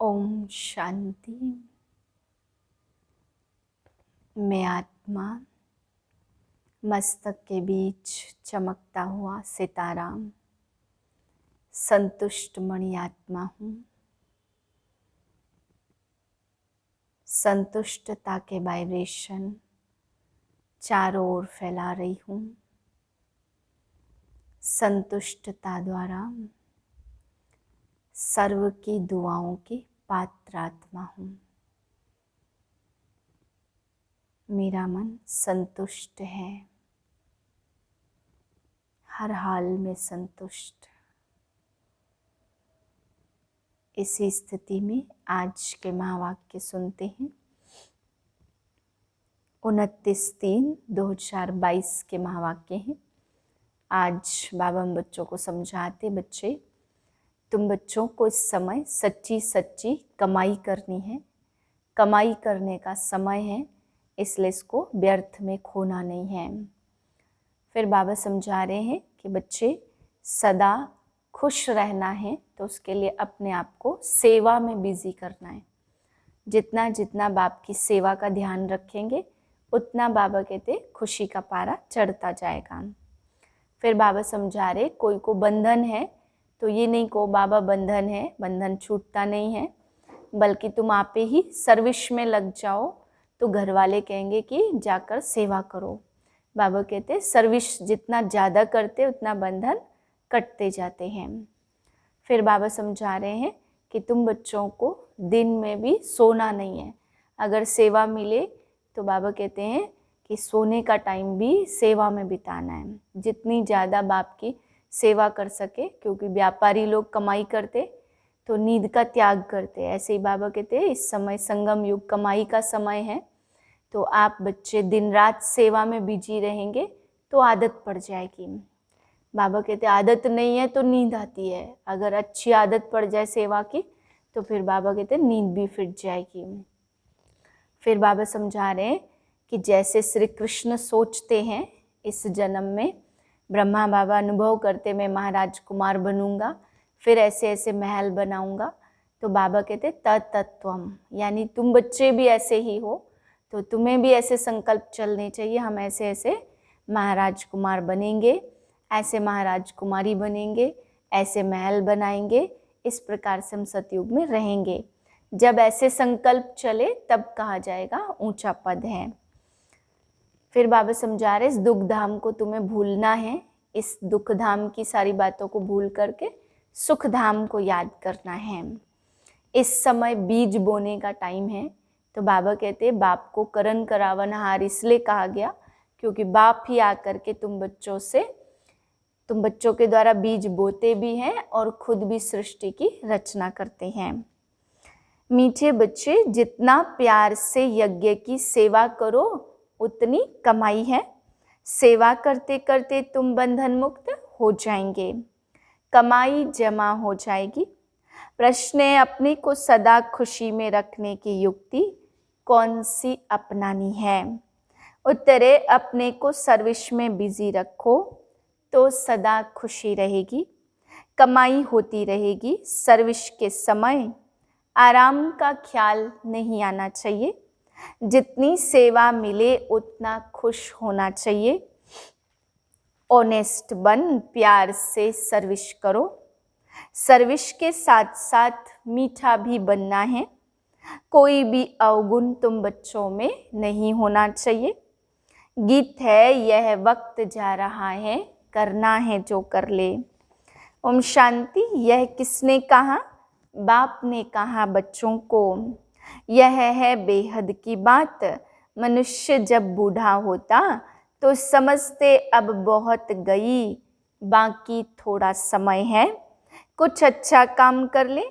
ओम शांति। मैं आत्मा, मस्तक के बीच चमकता हुआ सितारा, संतुष्ट मणि आत्मा हूँ। संतुष्टता के वाइब्रेशन चारों ओर फैला रही हूँ। संतुष्टता द्वारा सर्व की दुआओं की पात्र आत्मा हूँ। मेरा मन संतुष्ट है, हर हाल में संतुष्ट। इसी स्थिति में आज के महावाक्य सुनते हैं। 29/3/2022 के महावाक्य हैं। आज बाबा हम बच्चों को समझाते, बच्चे तुम बच्चों को इस समय सच्ची सच्ची कमाई करनी है। कमाई करने का समय है, इसलिए इसको व्यर्थ में खोना नहीं है। फिर बाबा समझा रहे हैं कि बच्चे सदा खुश रहना है तो उसके लिए अपने आप को सेवा में बिजी करना है। जितना जितना बाप की सेवा का ध्यान रखेंगे उतना बाबा कहते खुशी का पारा चढ़ता जाएगा। फिर बाबा समझा रहे कोई को बंधन है तो ये नहीं को बाबा बंधन है, बंधन छूटता नहीं है, बल्कि तुम आप ही सर्विस में लग जाओ तो घर वाले कहेंगे कि जाकर सेवा करो। बाबा कहते सर्विस जितना ज़्यादा करते उतना बंधन कटते जाते हैं। फिर बाबा समझा रहे हैं कि तुम बच्चों को दिन में भी सोना नहीं है। अगर सेवा मिले तो बाबा कहते हैं कि सोने का टाइम भी सेवा में बिताना है। जितनी ज़्यादा बाप की सेवा कर सके, क्योंकि व्यापारी लोग कमाई करते तो नींद का त्याग करते। ऐसे ही बाबा कहते हैं इस समय संगम युग कमाई का समय है, तो आप बच्चे दिन रात सेवा में बिजी रहेंगे तो आदत पड़ जाएगी। बाबा कहते आदत नहीं है तो नींद आती है। अगर अच्छी आदत पड़ जाए सेवा की तो फिर बाबा कहते नींद भी फिट जाएगी। फिर बाबा समझा रहे हैं कि जैसे श्री कृष्ण सोचते हैं इस जन्म में ब्रह्मा बाबा अनुभव करते मैं महाराज कुमार बनूंगा, फिर ऐसे ऐसे महल बनाऊंगा, तो बाबा कहते तत्त्वम, यानी तुम बच्चे भी ऐसे ही हो तो तुम्हें भी ऐसे संकल्प चलने चाहिए। हम ऐसे ऐसे महाराज कुमार बनेंगे, ऐसे महाराज कुमारी बनेंगे, ऐसे महल बनाएंगे। इस प्रकार से हम सतयुग में रहेंगे। जब ऐसे संकल्प चले तब कहा जाएगा ऊंचा पद है। फिर बाबा समझा रहे इस दुख धाम को तुम्हें भूलना है। इस दुख धाम की सारी बातों को भूल करके सुख धाम को याद करना है। इस समय बीज बोने का टाइम है, तो बाबा कहते हैं बाप को करण करावनहार इसलिए कहा गया क्योंकि बाप ही आकर के तुम बच्चों के द्वारा बीज बोते भी हैं और खुद भी सृष्टि की रचना करते हैं। मीठे बच्चे जितना प्यार से यज्ञ की सेवा करो उतनी कमाई है। सेवा करते करते तुम बंधन मुक्त हो जाएंगे, कमाई जमा हो जाएगी। प्रश्न है अपने को सदा खुशी में रखने की युक्ति कौन सी अपनानी है। उत्तर है अपने को सर्विस में बिजी रखो तो सदा खुशी रहेगी, कमाई होती रहेगी। सर्विस के समय आराम का ख्याल नहीं आना चाहिए। जितनी सेवा मिले उतना खुश होना चाहिए। ऑनेस्ट बन प्यार से सर्विस करो। सर्विस के साथ साथ मीठा भी बनना है। कोई भी अवगुण तुम बच्चों में नहीं होना चाहिए। गीत है यह वक्त जा रहा है, करना है जो कर ले। ओम शांति। यह किसने कहा? बाप ने कहा बच्चों को। यह है बेहद की बात। मनुष्य जब बूढ़ा होता तो समझते अब बहुत गई, बाकी थोड़ा समय है, कुछ अच्छा काम कर ले।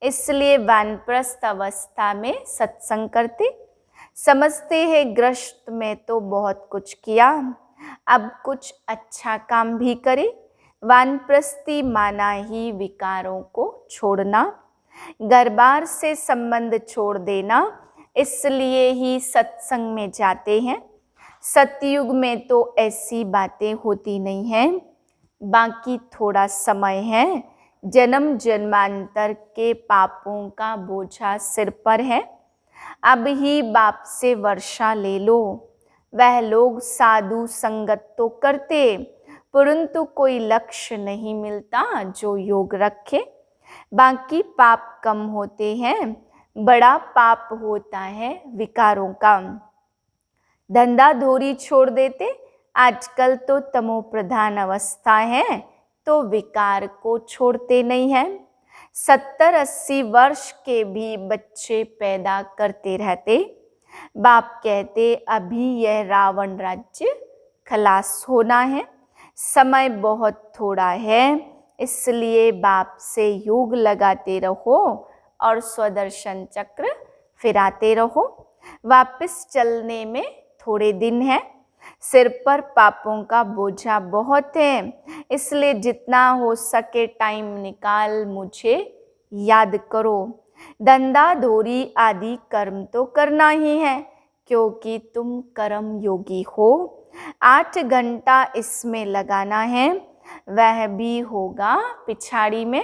इसलिए वानप्रस्थ अवस्था में सत्संग करते। समझते हैं ग्रस्त में तो बहुत कुछ किया, अब कुछ अच्छा काम भी करे। वानप्रस्थी माना ही विकारों को छोड़ना, घर बार से संबंध छोड़ देना। इसलिए ही सत्संग में जाते हैं। सतयुग में तो ऐसी बातें होती नहीं हैं, बाकी थोड़ा समय है, जन्म जन्मांतर के पापों का बोझा सिर पर है। अब ही बाप से वर्षा ले लो। वह लोग साधु संगत तो करते, परंतु कोई लक्ष्य नहीं मिलता जो योग रखे। बाकी पाप कम होते हैं, बड़ा पाप होता है विकारों का। धंधा धोरी छोड़ देते, आजकल तो तमो प्रधान अवस्था है, तो विकार को छोड़ते नहीं हैं। 70-80 वर्ष के भी बच्चे पैदा करते रहते। बाप कहते अभी यह रावण राज्य खलास होना है, समय बहुत थोड़ा है, इसलिए बाप से योग लगाते रहो और स्वदर्शन चक्र फिराते रहो। वापस चलने में थोड़े दिन है। सिर पर पापों का बोझा बहुत है, इसलिए जितना हो सके टाइम निकाल मुझे याद करो। धंधा धोरी आदि कर्म तो करना ही है, क्योंकि तुम कर्म योगी हो। 8 घंटा इसमें लगाना है, वह भी होगा पिछाड़ी में।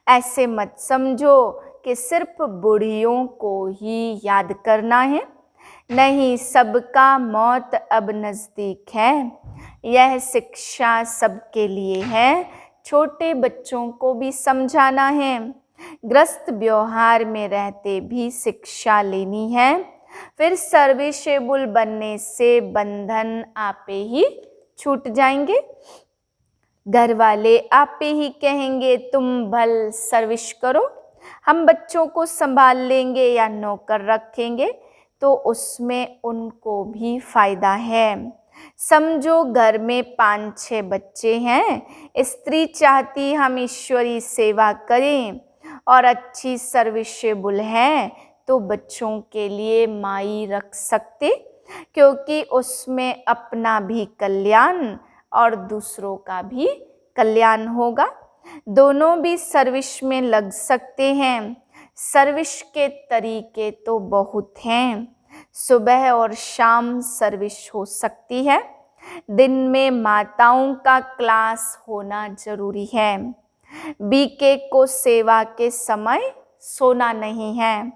ऐसे मत समझो कि सिर्फ बूढ़ियों को ही याद करना है। नहीं, सबका मौत अब नज़दीक है। यह शिक्षा सबके लिए है। छोटे बच्चों को भी समझाना है। ग्रस्त व्यवहार में रहते भी शिक्षा लेनी है। फिर सर्विसेबल बनने से बंधन आपे ही छूट जाएंगे। घर वाले आपे ही कहेंगे तुम भल सर्विस करो, हम बच्चों को संभाल लेंगे या नौकर रखेंगे, तो उसमें उनको भी फायदा है। समझो घर में 5-6 बच्चे हैं, स्त्री चाहती हम ईश्वरी सेवा करें और अच्छी सर्विसेबल है, तो बच्चों के लिए माई रख सकते, क्योंकि उसमें अपना भी कल्याण और दूसरों का भी कल्याण होगा। दोनों भी सर्विस में लग सकते हैं। सर्विस के तरीके तो बहुत हैं। सुबह और शाम सर्विस हो सकती है। दिन में माताओं का क्लास होना जरूरी है। बीके को सेवा के समय सोना नहीं है।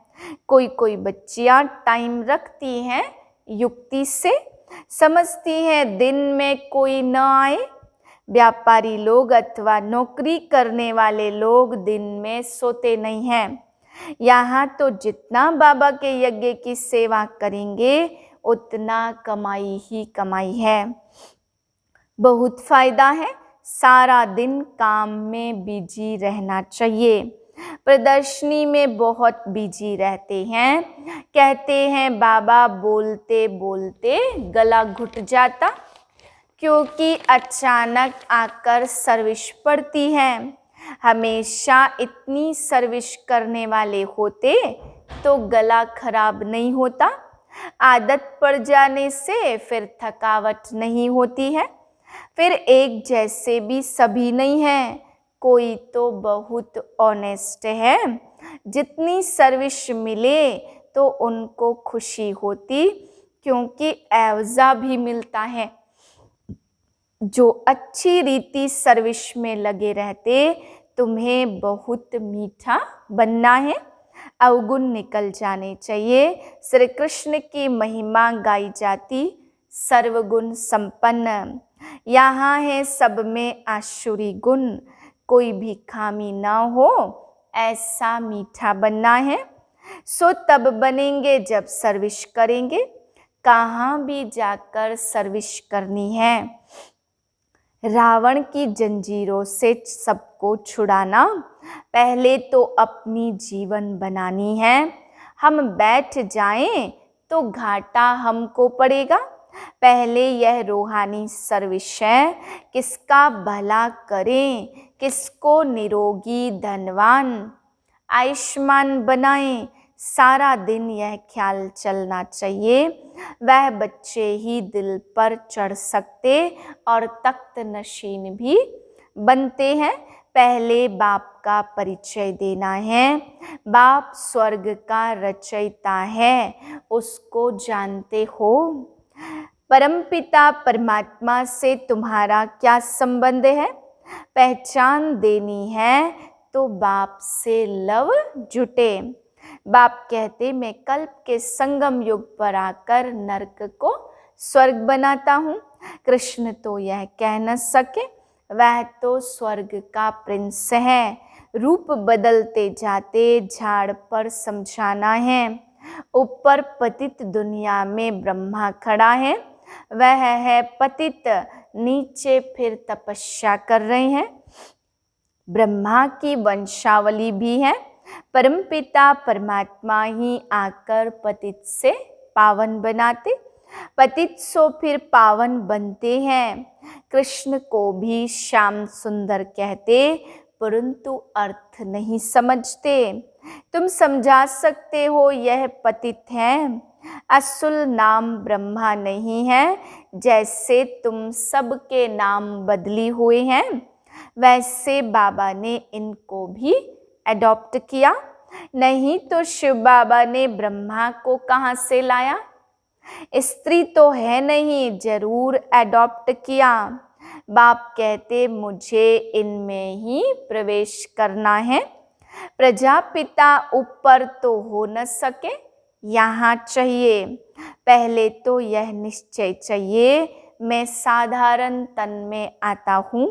कोई बच्चियां टाइम रखती हैं, युक्ति से समझती हैं दिन में कोई न आए। व्यापारी लोग अथवा नौकरी करने वाले लोग दिन में सोते नहीं हैं। यहाँ तो जितना बाबा के यज्ञ की सेवा करेंगे उतना कमाई ही कमाई है। बहुत फायदा है। सारा दिन काम में बिजी रहना चाहिए। प्रदर्शनी में बहुत बिजी रहते हैं। कहते हैं बाबा बोलते बोलते गला घुट जाता, क्योंकि अचानक आकर सर्विस पड़ती है। हमेशा इतनी सर्विस करने वाले होते तो गला खराब नहीं होता। आदत पड़ जाने से फिर थकावट नहीं होती है। फिर एक जैसे भी सभी नहीं हैं, कोई तो बहुत ऑनेस्ट है। जितनी सर्विस मिले तो उनको खुशी होती, क्योंकि एवजा भी मिलता है। जो अच्छी रीति सर्विस में लगे रहते, तुम्हें बहुत मीठा बनना है। अवगुण निकल जाने चाहिए। श्री कृष्ण की महिमा गाई जाती, सर्वगुण संपन्न। यहाँ है सब में आसुरी गुण, कोई भी खामी ना हो, ऐसा मीठा बनना है। सो तब बनेंगे जब सर्विस करेंगे। कहाँ भी जाकर सर्विस करनी है। रावण की जंजीरों से सबको छुड़ाना, पहले तो अपनी जीवन बनानी है। हम बैठ जाएं तो घाटा हमको पड़ेगा। पहले यह रूहानी सर्विस है, किसका भला करें, किसको निरोगी धनवान आयुष्मान बनाएं। सारा दिन यह ख्याल चलना चाहिए। वह बच्चे ही दिल पर चढ़ सकते और तख्त नशीन भी बनते हैं। पहले बाप का परिचय देना है। बाप स्वर्ग का रचयिता है, उसको जानते हो। परमपिता परमात्मा से तुम्हारा क्या संबंध है? पहचान देनी है तो बाप से लव जुटे। बाप कहते मैं कल्प के संगम युग पर आकर नरक को स्वर्ग बनाता हूँ। कृष्ण तो यह कह न सके, वह तो स्वर्ग का प्रिंस है। रूप बदलते जाते झाड़ पर समझाना है। ऊपर पतित दुनिया में ब्रह्मा खड़ा है, वह है पतित, नीचे फिर तपस्या कर रहे हैं। ब्रह्मा की वंशावली भी है, परमपिता परमात्मा ही आकर पतित से पावन बनाते, पतित सो फिर पावन बनते हैं। कृष्ण को भी श्याम सुंदर कहते, परंतु अर्थ नहीं समझते। तुम समझा सकते हो यह पतित है, असुल नाम ब्रह्मा नहीं है। जैसे तुम सबके नाम बदली हुए हैं, वैसे बाबा ने इनको भी अडॉप्ट किया। नहीं तो शिव बाबा ने ब्रह्मा को कहाँ से लाया? स्त्री तो है नहीं, जरूर अडॉप्ट किया। बाप कहते मुझे इनमें ही प्रवेश करना है। प्रजापिता ऊपर तो हो न सके, यहाँ चाहिए। पहले तो यह निश्चय चाहिए मैं साधारण तन में आता हूँ।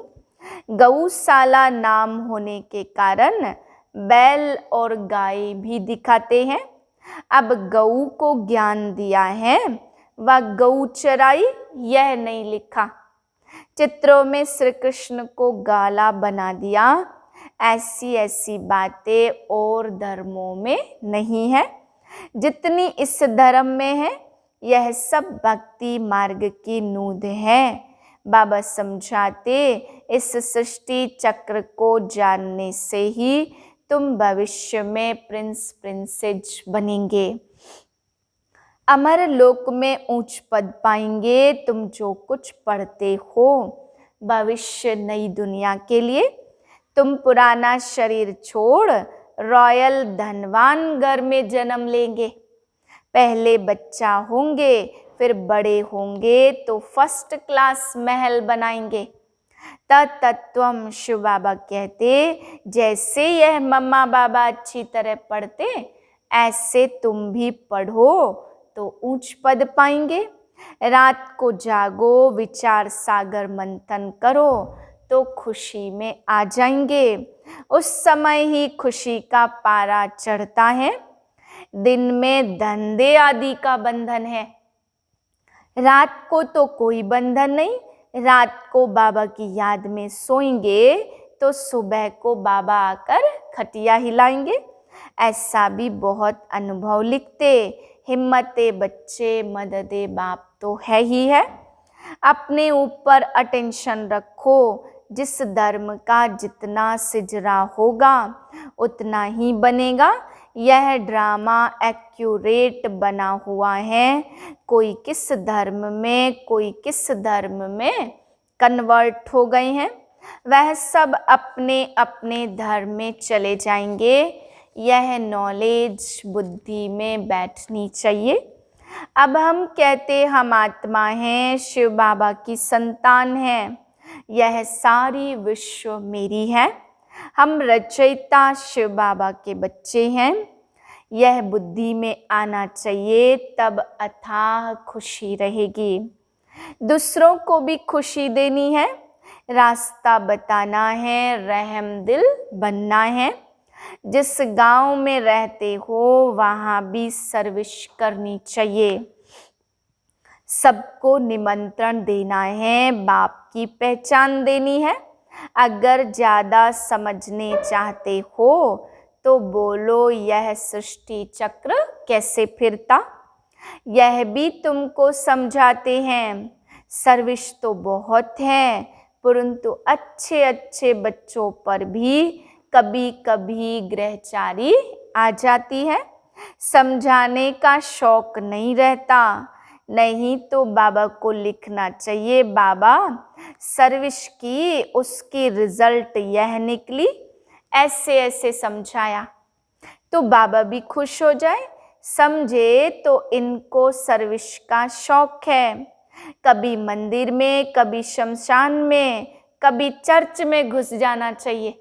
गौशाला नाम होने के कारण बैल और गाय भी दिखाते हैं। अब गऊ को ज्ञान दिया है, वह गऊ चराई, यह नहीं लिखा। चित्रों में श्री कृष्ण को गाला बना दिया। ऐसी ऐसी बातें और धर्मों में नहीं है जितनी इस धर्म में है। यह सब भक्ति मार्ग की नूद है। बाबा समझाते इस सृष्टि चक्र को जानने से ही तुम भविष्य में प्रिंस प्रिंसेज बनेंगे, अमर लोक में ऊंच पद पाएंगे। तुम जो कुछ पढ़ते हो भविष्य नई दुनिया के लिए, तुम पुराना शरीर छोड़ रॉयल धनवान घर में जन्म लेंगे। पहले बच्चा होंगे, फिर बड़े होंगे तो फर्स्ट क्लास महल बनाएंगे। तत्त्वम शिव बाबा कहते, जैसे यह मम्मा बाबा अच्छी तरह पढ़ते, ऐसे तुम भी पढ़ो तो ऊंच पद पाएंगे। रात को जागो, विचार सागर मंथन करो तो खुशी में आ जाएंगे। उस समय ही खुशी का पारा चढ़ता है। दिन में धंधे आदि का बंधन है, रात को तो कोई बंधन नहीं। रात को बाबा की याद में सोएंगे तो सुबह को बाबा आकर खटिया हिलाएंगे। ऐसा भी बहुत अनुभव लिखते। हिम्मते बच्चे, मददे बाप तो है ही है। अपने ऊपर अटेंशन रखो। जिस धर्म का जितना सिजरा होगा उतना ही बनेगा। यह ड्रामा एक्यूरेट बना हुआ है। कोई किस धर्म में, कोई किस धर्म में कन्वर्ट हो गए हैं, वह सब अपने अपने धर्म में चले जाएंगे। यह नॉलेज बुद्धि में बैठनी चाहिए। अब हम कहते हम आत्मा हैं, शिव बाबा की संतान हैं। यह सारी विश्व मेरी है। हम रचयिता शिव बाबा के बच्चे हैं। यह बुद्धि में आना चाहिए, तब अथाह खुशी रहेगी। दूसरों को भी खुशी देनी है, रास्ता बताना है, रहम दिल बनना है। जिस गांव में रहते हो वहाँ भी सर्विस करनी चाहिए। सबको निमंत्रण देना है, बाप की पहचान देनी है। अगर ज़्यादा समझने चाहते हो तो बोलो यह सृष्टि चक्र कैसे फिरता, यह भी तुमको समझाते हैं। सर्विस तो बहुत है, परंतु अच्छे अच्छे बच्चों पर भी कभी कभी ग्रहचारी आ जाती है। समझाने का शौक नहीं रहता। नहीं तो बाबा को लिखना चाहिए, बाबा सर्विस की, उसकी रिजल्ट यह निकली, ऐसे ऐसे समझाया, तो बाबा भी खुश हो जाए। समझे तो इनको सर्विस का शौक है। कभी मंदिर में, कभी शमशान में, कभी चर्च में घुस जाना चाहिए,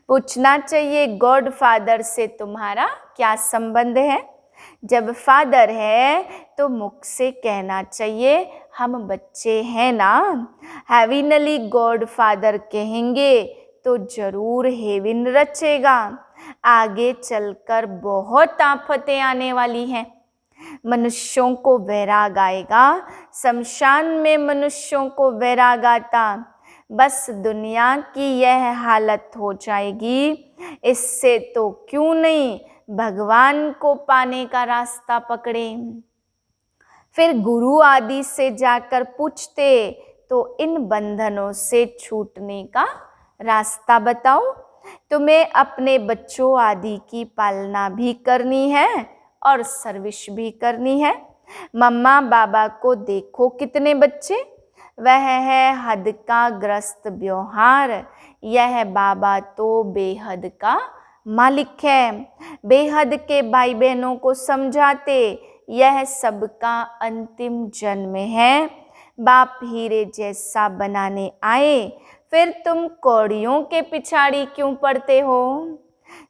पूछना चाहिए गॉड फादर से तुम्हारा क्या संबंध है। जब फादर है तो मुख से कहना चाहिए हम बच्चे हैं ना। हेविनली गॉड फादर कहेंगे तो जरूर हेवन रचेगा। आगे चलकर बहुत आफतें आने वाली हैं। मनुष्यों को वैराग आएगा, शमशान में मनुष्यों को वैराग आता। बस दुनिया की यह हालत हो जाएगी, इससे तो क्यों नहीं भगवान को पाने का रास्ता पकड़े। फिर गुरु आदि से जाकर पूछते तो इन बंधनों से छूटने का रास्ता बताओ। तुम्हें अपने बच्चों आदि की पालना भी करनी है और सर्विस भी करनी है। मम्मा बाबा को देखो कितने बच्चे, वह है हद का ग्रस्त व्यवहार, यह बाबा तो बेहद का मालिक है। बेहद के भाई बहनों को समझाते यह सबका अंतिम जन्म है। बाप हीरे जैसा बनाने आए, फिर तुम कौड़ियों के पिछाड़ी क्यों पड़ते हो।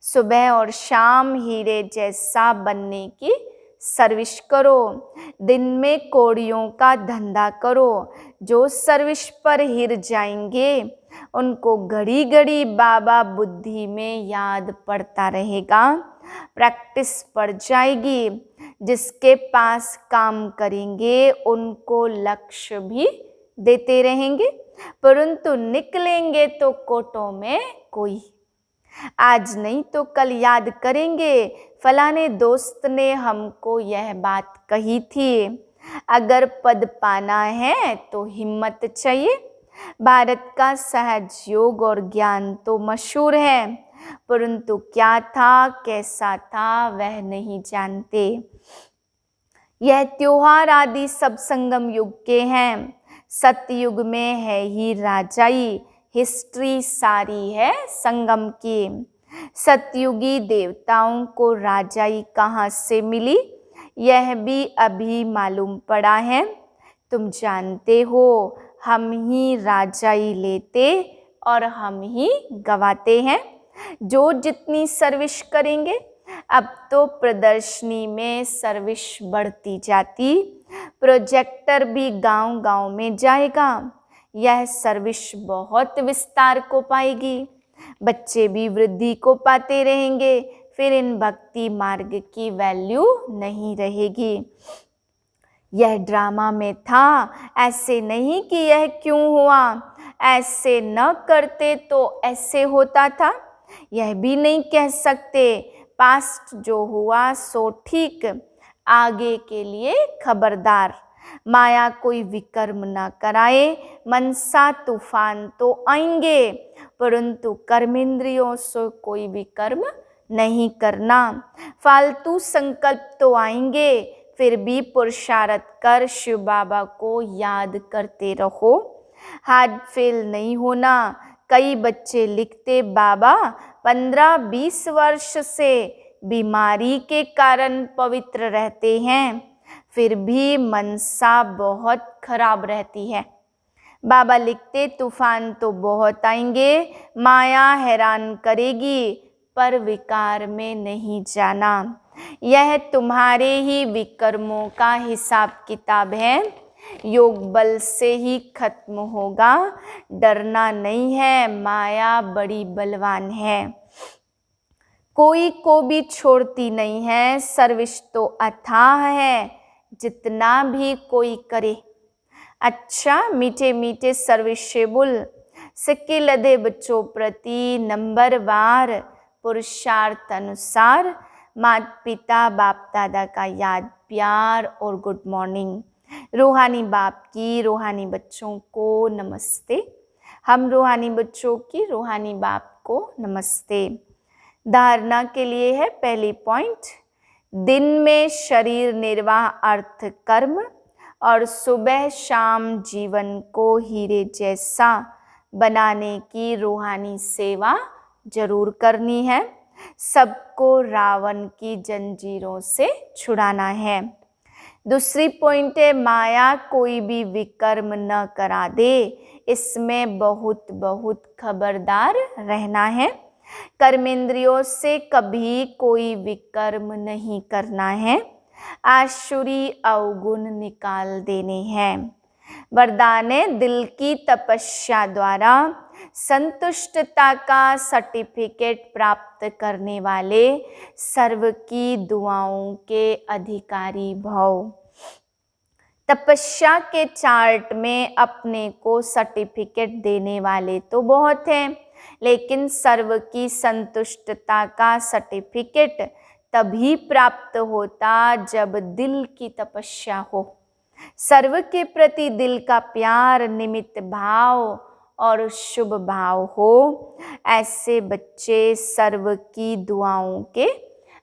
सुबह और शाम हीरे जैसा बनने की सर्विस करो, दिन में कौड़ियों का धंधा करो। जो सर्विस पर हिर जाएंगे उनको घड़ी घड़ी बाबा बुद्धि में याद पड़ता रहेगा, प्रैक्टिस पड़ जाएगी। जिसके पास काम करेंगे उनको लक्ष्य भी देते रहेंगे, परंतु निकलेंगे तो कोटों में कोई। आज नहीं तो कल याद करेंगे, फलाने दोस्त ने हमको यह बात कही थी। अगर पद पाना है तो हिम्मत चाहिए। भारत का सहज योग और ज्ञान तो मशहूर है, परंतु क्या था कैसा था वह नहीं जानते। यह त्योहार आदि सब संगम युग के हैं। सतयुग में है ही राजाई, हिस्ट्री सारी है संगम की। सतयुगी देवताओं को राजाई कहाँ से मिली यह भी अभी मालूम पड़ा है। तुम जानते हो हम ही राजाई लेते और हम ही गवाते हैं। जो जितनी सर्विस करेंगे, अब तो प्रदर्शनी में सर्विस बढ़ती जाती, प्रोजेक्टर भी गांव गांव में जाएगा। यह सर्विस बहुत विस्तार को पाएगी, बच्चे भी वृद्धि को पाते रहेंगे। फिर इन भक्ति मार्ग की वैल्यू नहीं रहेगी। यह ड्रामा में था, ऐसे नहीं कि यह क्यों हुआ, ऐसे न करते तो ऐसे होता था, यह भी नहीं कह सकते। पास्ट जो हुआ सो ठीक, आगे के लिए खबरदार। माया कोई विकर्म न कराए, मनसा तूफान तो आएंगे, परंतु कर्मेंद्रियों से कोई विकर्म नहीं करना। फालतू संकल्प तो आएंगे, फिर भी पुरुषार्थ कर शिव बाबा को याद करते रहो। हार्ट फेल नहीं होना। कई बच्चे लिखते बाबा 15-20 वर्ष से बीमारी के कारण पवित्र रहते हैं, फिर भी मनसा बहुत खराब रहती है। बाबा लिखते तूफान तो बहुत आएंगे, माया हैरान करेगी, पर विकार में नहीं जाना। यह तुम्हारे ही विकर्मों का हिसाब किताब है, योग बल से ही खत्म होगा। डरना नहीं है, माया बड़ी बलवान है, कोई को भी छोड़ती नहीं है। सर्विस तो अथाह है, जितना भी कोई करे। अच्छा मीठे मीठे सर्विसेबल सिक्के लदे बच्चों प्रति नंबरवार पुरुषार्थ अनुसार माता पिता बाप दादा का याद प्यार और गुड मॉर्निंग। रूहानी बाप की रूहानी बच्चों को नमस्ते। हम रूहानी बच्चों की रूहानी बाप को नमस्ते। धारणा के लिए है पहली पॉइंट, दिन में शरीर निर्वाह अर्थ कर्म और सुबह शाम जीवन को हीरे जैसा बनाने की रूहानी सेवा जरूर करनी है। सबको रावण की जंजीरों से छुड़ाना है। दूसरी पॉइंट है माया कोई भी विकर्म न करा दे। इसमें बहुत बहुत खबरदार रहना है। कर्मेंद्रियों से कभी कोई विकर्म नहीं करना है। आसुरी अवगुण निकाल देने हैं। वरदान है दिल की तपस्या द्वारा संतुष्टता का सर्टिफिकेट प्राप्त करने वाले सर्व की दुआओं के अधिकारी भव। तपस्या के चार्ट में अपने को सर्टिफिकेट देने वाले तो बहुत हैं, लेकिन सर्व की संतुष्टता का सर्टिफिकेट तभी प्राप्त होता जब दिल की तपस्या हो, सर्व के प्रति दिल का प्यार, निमित्त भाव और शुभ भाव हो। ऐसे बच्चे सर्व की दुआओं के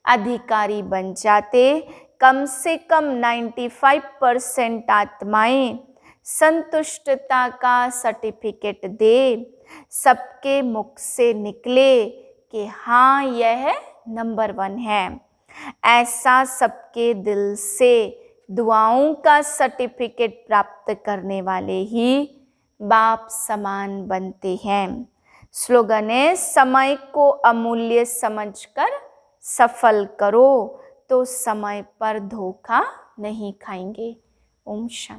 अधिकारी बन जाते। कम से कम 95% आत्माएं संतुष्टता का सर्टिफिकेट दे, सबके मुख से निकले कि हाँ यह नंबर 1 है। ऐसा सबके दिल से दुआओं का सर्टिफिकेट प्राप्त करने वाले ही बाप समान बनते हैं। स्लोगन है समय को अमूल्य समझकर सफल करो तो समय पर धोखा नहीं खाएंगे। ओम शांति।